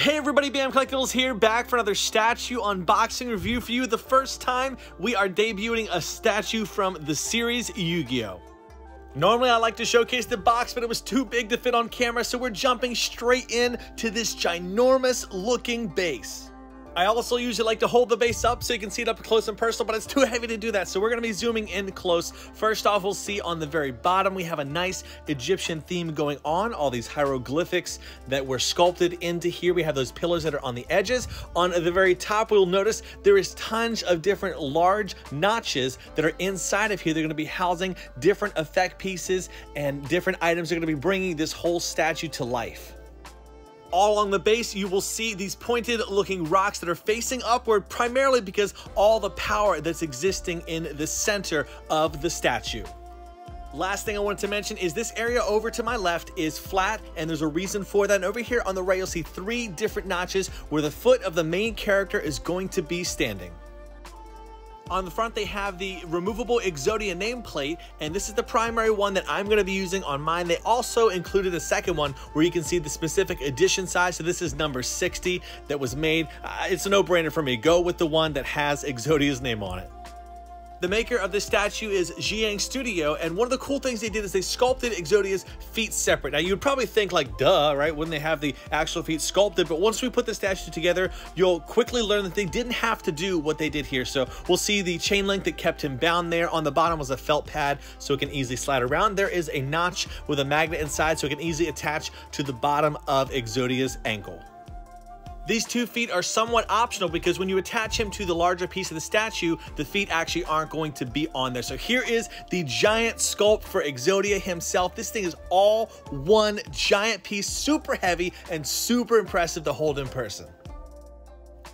Hey everybody, BAM Collectibles here, back for another statue unboxing review for you. The first time we are debuting a statue from the series Yu-Gi-Oh! Normally I like to showcase the box, but it was too big to fit on camera, so we're jumping straight in to this ginormous looking base. I also usually like to hold the base up so you can see it up close and personal, but it's too heavy to do that, so we're going to be zooming in close. First off, we'll see on the very bottom, we have a nice Egyptian theme going on, all these hieroglyphics that were sculpted into here. We have those pillars that are on the edges. On the very top, we'll notice there is tons of different large notches that are inside of here. They're going to be housing different effect pieces and different items that are going to be bringing this whole statue to life. All along the base, you will see these pointed looking rocks that are facing upward, primarily because all the power that's existing in the center of the statue. Last thing I wanted to mention is this area over to my left is flat, and there's a reason for that. And over here on the right, you'll see 3 different notches where the foot of the main character is going to be standing. On the front, they have the removable Exodia nameplate, and this is the primary one that I'm going to be using on mine. They also included a second one where you can see the specific edition size. So this is number 60 that was made. It's a no-brainer for me. Go with the one that has Exodia's name on it. The maker of this statue is Exodia Studio, and one of the cool things they did is they sculpted Exodia's feet separate. Now, you'd probably think like, duh, right? Wouldn't they have the actual feet sculpted? But once we put the statue together, you'll quickly learn that they didn't have to do what they did here. So we'll see the chain link that kept him bound there. On the bottom was a felt pad, so it can easily slide around. There is a notch with a magnet inside, so it can easily attach to the bottom of Exodia's ankle. These 2 feet are somewhat optional because when you attach him to the larger piece of the statue, the feet actually aren't going to be on there. So here is the giant sculpt for Exodia himself. This thing is all one giant piece, super heavy and super impressive to hold in person.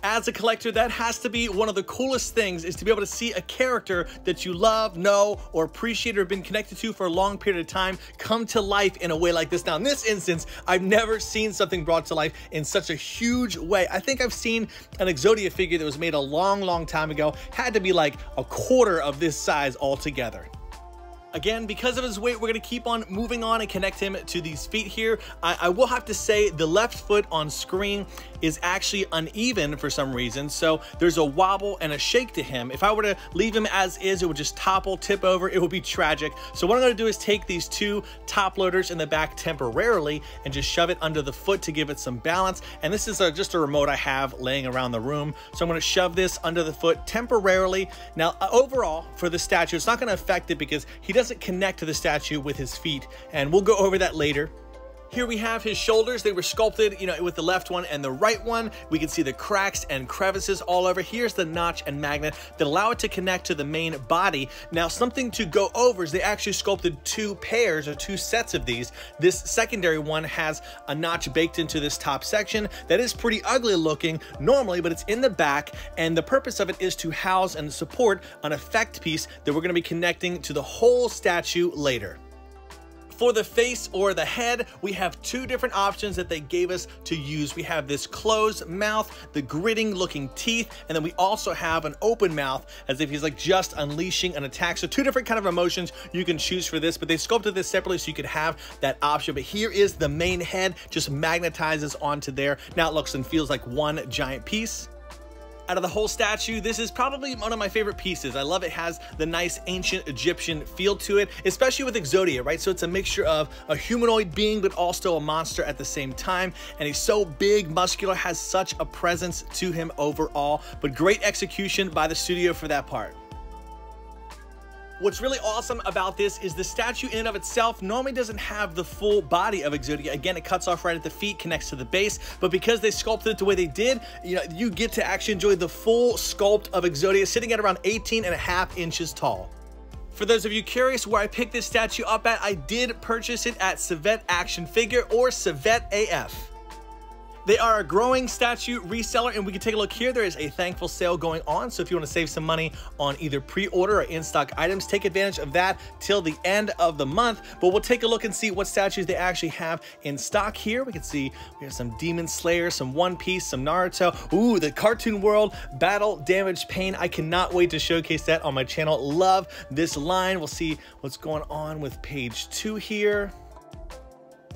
As a collector, that has to be one of the coolest things, is to be able to see a character that you love, know, or appreciate, or been connected to for a long period of time come to life in a way like this. Now, in this instance, I've never seen something brought to life in such a huge way. I think I've seen an Exodia figure that was made a long time ago, had to be like a quarter of this size altogether. Again, because of his weight, we're going to keep on moving on and connect him to these feet here. I will have to say the left foot on screen is actually uneven for some reason, so there's a wobble and a shake to him. If I were to leave him as is, it would just topple, tip over. It would be tragic. So what I'm going to do is take these 2 top loaders in the back temporarily and just shove it under the foot to give it some balance. And this is just a remote I have laying around the room. So I'm going to shove this under the foot temporarily. Now, overall, for the statue, it's not going to affect it because he doesn't connect to the statue with his feet, and we'll go over that later. Here we have his shoulders. They were sculpted, with the left one and the right one. We can see the cracks and crevices all over. Here's the notch and magnet that allow it to connect to the main body. Now, something to go over is they actually sculpted 2 pairs or 2 sets of these. This secondary one has a notch baked into this top section that is pretty ugly looking normally, but it's in the back, and the purpose of it is to house and support an effect piece that we're going to be connecting to the whole statue later. For the face or the head, we have 2 different options that they gave us to use. We have this closed mouth, the gritting looking teeth, and then we also have an open mouth as if he's like just unleashing an attack. So 2 different kind of emotions you can choose for this, but they sculpted this separately so you could have that option. But here is the main head, just magnetizes onto there. Now it looks and feels like one giant piece. Out of the whole statue, this is probably one of my favorite pieces. I love it has the nice ancient Egyptian feel to it, especially with Exodia, right? So it's a mixture of a humanoid being, but also a monster at the same time. And he's so big, muscular, has such a presence to him overall, but great execution by the studio for that part. What's really awesome about this is the statue in and of itself normally doesn't have the full body of Exodia. Again, it cuts off right at the feet, connects to the base, but because they sculpted it the way they did, you get to actually enjoy the full sculpt of Exodia, sitting at around 18.5 inches tall. For those of you curious where I picked this statue up at, I did purchase it at CIVET Action Figure or CIVET AF. They are a growing statue reseller, and we can take a look here. There is a thankful sale going on, so if you want to save some money on either pre-order or in-stock items, take advantage of that till the end of the month. But we'll take a look and see what statues they actually have in stock here. We can see we have some Demon Slayer, some One Piece, some Naruto. Ooh, the Cartoon World Battle Damage Pain. I cannot wait to showcase that on my channel. Love this line. We'll see what's going on with page 2 here.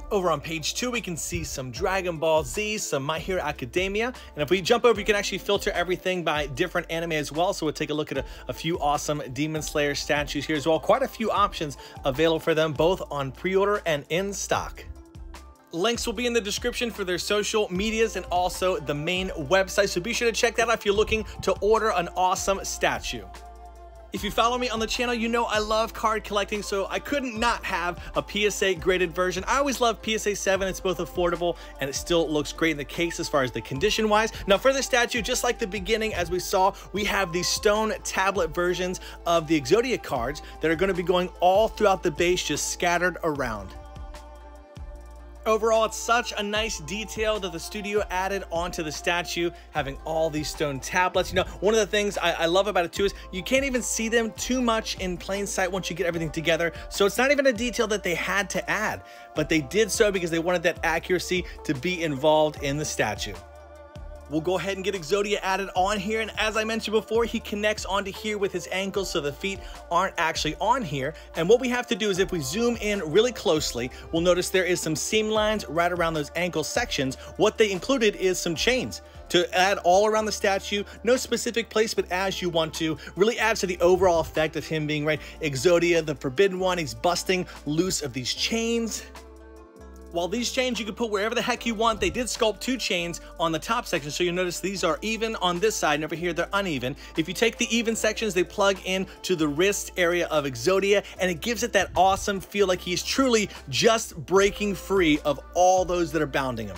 Over on page 2, we can see some Dragon Ball Z, some My Hero Academia, and if we jump over, you can actually filter everything by different anime as well, so we'll take a look at a few awesome Demon Slayer statues here as well. Quite a few options available for them, both on pre-order and in stock. Links will be in the description for their social medias and also the main website, so be sure to check that out if you're looking to order an awesome statue. If you follow me on the channel, you know I love card collecting, so I couldn't not have a PSA graded version. I always love PSA 7. It's both affordable and it still looks great in the case as far as the condition wise. Now for the statue, just like the beginning as we saw, we have these stone tablet versions of the Exodia cards that are going to be going all throughout the base, just scattered around. Overall, it's such a nice detail that the studio added onto the statue, having all these stone tablets. You know, one of the things I love about it too is you can't even see them too much in plain sight once you get everything together. So it's not even a detail that they had to add, but they did so because they wanted that accuracy to be involved in the statue. We'll go ahead and get Exodia added on here, and as I mentioned before, he connects onto here with his ankles so the feet aren't actually on here. And what we have to do is if we zoom in really closely, we'll notice there is some seam lines right around those ankle sections. What they included is some chains to add all around the statue. No specific place, but as you want to. Really adds to the overall effect of him being, right, Exodia the Forbidden One. He's busting loose of these chains. While these chains you can put wherever the heck you want, they did sculpt 2 chains on the top section, so you'll notice these are even on this side, and over here they're uneven. If you take the even sections, they plug in to the wrist area of Exodia, and it gives it that awesome feel like he's truly just breaking free of all those that are bounding him.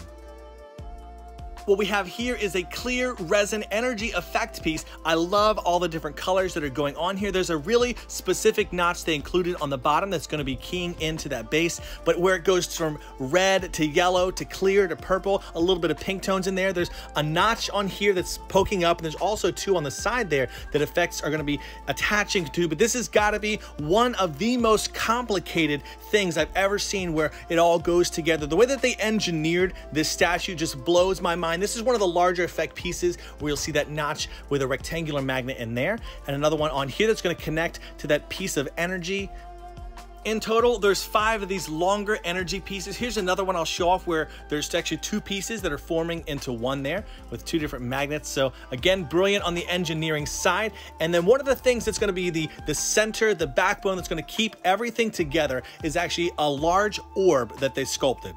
What we have here is a clear resin energy effect piece. I love all the different colors that are going on here. There's a really specific notch they included on the bottom that's going to be keying into that base, but where it goes from red to yellow to clear to purple, a little bit of pink tones in there. There's a notch on here that's poking up, and there's also 2 on the side there that effects are going to be attaching to, but this has got to be one of the most complicated things I've ever seen where it all goes together. The way that they engineered this statue just blows my mind. This is one of the larger effect pieces where you'll see that notch with a rectangular magnet in there, and another one on here that's going to connect to that piece of energy. In total, there's 5 of these longer energy pieces. Here's another one I'll show off where there's actually 2 pieces that are forming into one there with 2 different magnets. So again, brilliant on the engineering side. And then one of the things that's going to be the center, the backbone that's going to keep everything together is actually a large orb that they sculpted.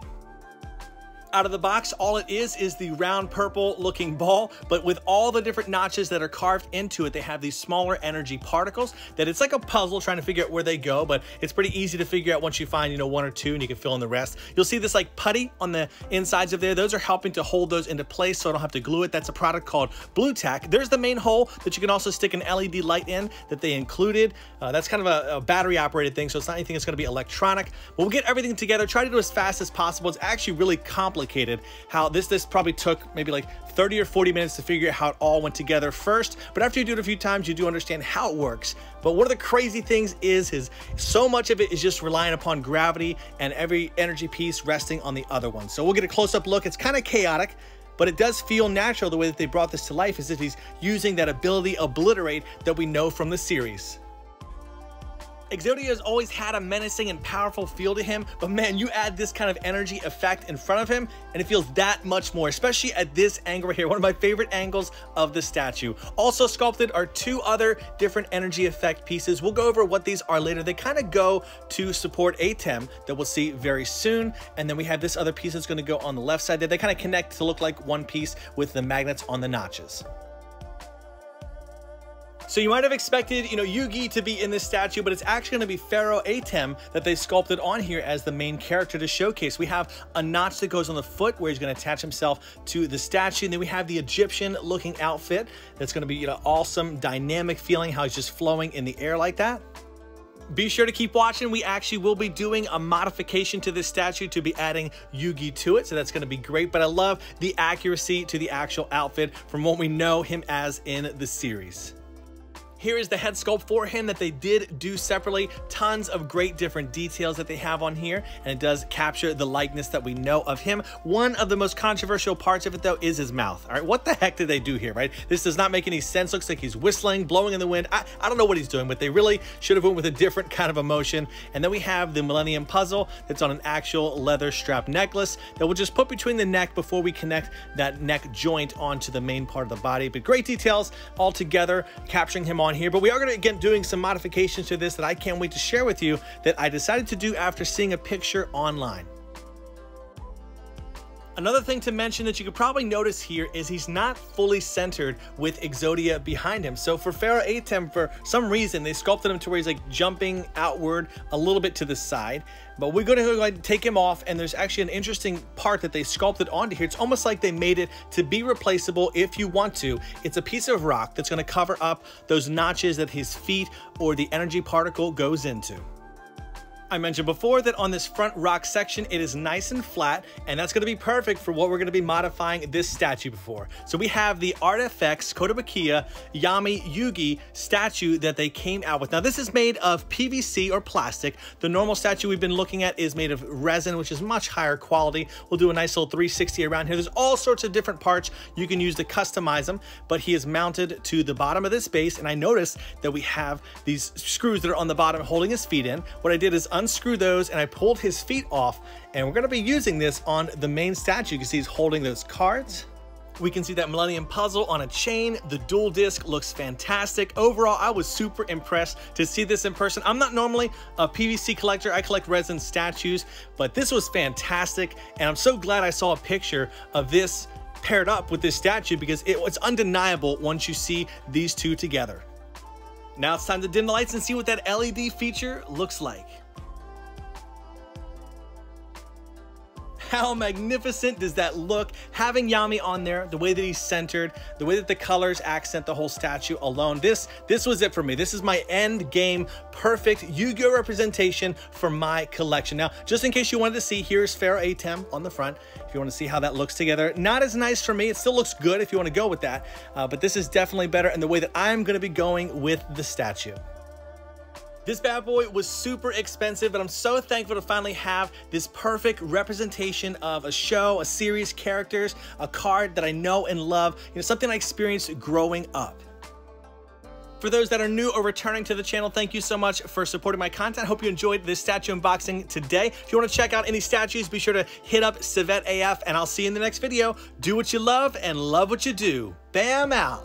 Out of the box, all it is the round purple looking ball, but with all the different notches that are carved into it, they have these smaller energy particles that it's like a puzzle trying to figure out where they go, but it's pretty easy to figure out once you find, you know, 1 or 2 and you can fill in the rest. You'll see this like putty on the insides of there. Those are helping to hold those into place so I don't have to glue it. That's a product called Blue Tack. There's the main hole that you can also stick an LED light in that they included. That's kind of a battery operated thing, so it's not anything that's going to be electronic. But we'll get everything together, try to do it as fast as possible. It's actually really complicated how this probably took maybe like 30 or 40 minutes to figure out how it all went together first, but after you do it a few times you do understand how it works. But one of the crazy things is so much of it is just relying upon gravity and every energy piece resting on the other one. So we'll get a close-up look. It's kind of chaotic, but it does feel natural the way that they brought this to life, as if he's using that ability Obliterate that we know from the series. Exodia has always had a menacing and powerful feel to him, but man, you add this kind of energy effect in front of him and it feels that much more, especially at this angle right here, one of my favorite angles of the statue. Also sculpted are 2 other different energy effect pieces. We'll go over what these are later. They kind of go to support Atem that we'll see very soon, and then we have this other piece that's going to go on the left side there. They kind of connect to look like one piece with the magnets on the notches. So you might have expected, you know, Yugi to be in this statue, but it's actually going to be Pharaoh Atem that they sculpted on here as the main character to showcase. We have a notch that goes on the foot where he's going to attach himself to the statue, and then we have the Egyptian looking outfit that's going to be, you know, awesome, dynamic feeling, how he's just flowing in the air like that. Be sure to keep watching. We actually will be doing a modification to this statue to be adding Yugi to it, so that's going to be great. But I love the accuracy to the actual outfit from what we know him as in the series. Here is the head sculpt for him that they did do separately. Tons of great different details that they have on here, and it does capture the likeness that we know of him. One of the most controversial parts of it, though, is his mouth. All right, what the heck did they do here, right? This does not make any sense. Looks like he's whistling, blowing in the wind. I don't know what he's doing, but they really should have went with a different kind of emotion. And then we have the Millennium Puzzle that's on an actual leather strap necklace that we'll just put between the neck before we connect that neck joint onto the main part of the body. But great details all together, capturing him on here. But we are going to, again, doing some modifications to this that I can't wait to share with you that I decided to do after seeing a picture online. Another thing to mention that you could probably notice here is he's not fully centered with Exodia behind him. So for Pharaoh Atem, for some reason, they sculpted him to where he's like jumping outward a little bit to the side. But we're going to go ahead and take him off, and there's actually an interesting part that they sculpted onto here. It's almost like they made it to be replaceable if you want to. It's a piece of rock that's going to cover up those notches that his feet or the energy particle goes into. I mentioned before that on this front rock section, it is nice and flat, and that's going to be perfect for what we're going to be modifying this statue before. So we have the ArtFX Kotobukiya Yami Yugi statue that they came out with. Now this is made of PVC or plastic. The normal statue we've been looking at is made of resin, which is much higher quality. We'll do a nice little 360 around here. There's all sorts of different parts you can use to customize them, but he is mounted to the bottom of this base, and I noticed that we have these screws that are on the bottom holding his feet in. What I did is unscrew those and I pulled his feet off, and we're going to be using this on the main statue. You can see he's holding those cards. We can see that Millennium Puzzle on a chain. The dual disc looks fantastic. Overall, I was super impressed to see this in person. I'm not normally a PVC collector. I collect resin statues, but this was fantastic, and I'm so glad I saw a picture of this paired up with this statue because it's undeniable once you see these two together. Now it's time to dim the lights and see what that LED feature looks like. How magnificent does that look? Having Yami on there, the way that he's centered, the way that the colors accent the whole statue alone, this was it for me. This is my end game, perfect Yu-Gi-Oh representation for my collection. Now, just in case you wanted to see, here's Pharaoh Atem on the front. If you want to see how that looks together, not as nice for me. It still looks good if you want to go with that, but this is definitely better in the way that I'm going to be going with the statue. This bad boy was super expensive, but I'm so thankful to finally have this perfect representation of a show, a series, characters, a card that I know and love, something I experienced growing up. For those that are new or returning to the channel, thank you so much for supporting my content. I hope you enjoyed this statue unboxing today. If you want to check out any statues, be sure to hit up CIVET AF, and I'll see you in the next video. Do what you love and love what you do. Bam out.